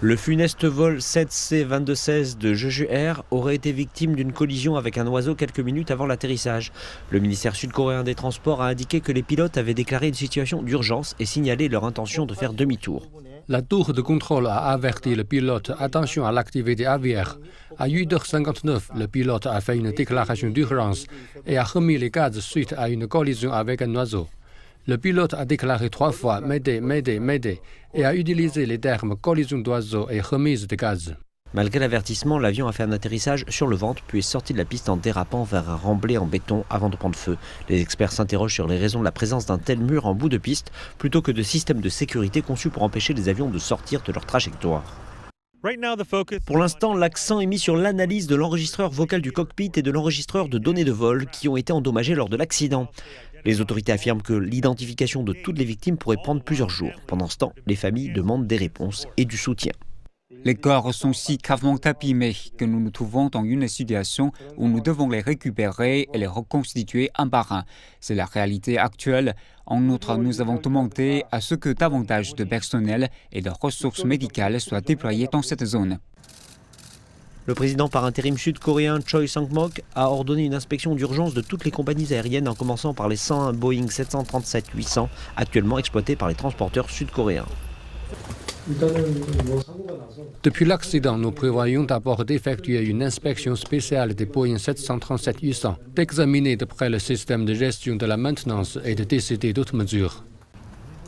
Le funeste vol 7C-2216 de Jeju Air aurait été victime d'une collision avec un oiseau quelques minutes avant l'atterrissage. Le ministère sud-coréen des Transports a indiqué que les pilotes avaient déclaré une situation d'urgence et signalé leur intention de faire demi-tour. La tour de contrôle a averti le pilote « Attention à l'activité aviaire ». À 8h59, le pilote a fait une déclaration d'urgence et a remis les gaz suite à une collision avec un oiseau. Le pilote a déclaré 3 fois « Mayday, Mayday, Mayday » et a utilisé les termes « collision d'oiseau » et « remise de gaz ». Malgré l'avertissement, l'avion a fait un atterrissage sur le ventre puis est sorti de la piste en dérapant vers un remblai en béton avant de prendre feu. Les experts s'interrogent sur les raisons de la présence d'un tel mur en bout de piste plutôt que de systèmes de sécurité conçus pour empêcher les avions de sortir de leur trajectoire. Pour l'instant, l'accent est mis sur l'analyse de l'enregistreur vocal du cockpit et de l'enregistreur de données de vol qui ont été endommagés lors de l'accident. Les autorités affirment que l'identification de toutes les victimes pourrait prendre plusieurs jours. Pendant ce temps, les familles demandent des réponses et du soutien. Les corps sont si gravement abîmés que nous nous trouvons dans une situation où nous devons les récupérer et les reconstituer un par un. C'est la réalité actuelle. En outre, nous avons demandé à ce que davantage de personnel et de ressources médicales soient déployés dans cette zone. Le président par intérim sud-coréen Choi Sang-mok a ordonné une inspection d'urgence de toutes les compagnies aériennes en commençant par les 101 Boeing 737-800 actuellement exploités par les transporteurs sud-coréens. Depuis l'accident, nous prévoyons d'abord d'effectuer une inspection spéciale des Boeing 737-800, d'examiner de près le système de gestion de la maintenance et de décider d'autres mesures.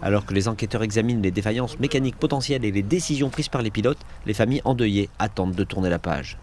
Alors que les enquêteurs examinent les défaillances mécaniques potentielles et les décisions prises par les pilotes, les familles endeuillées attendent de tourner la page.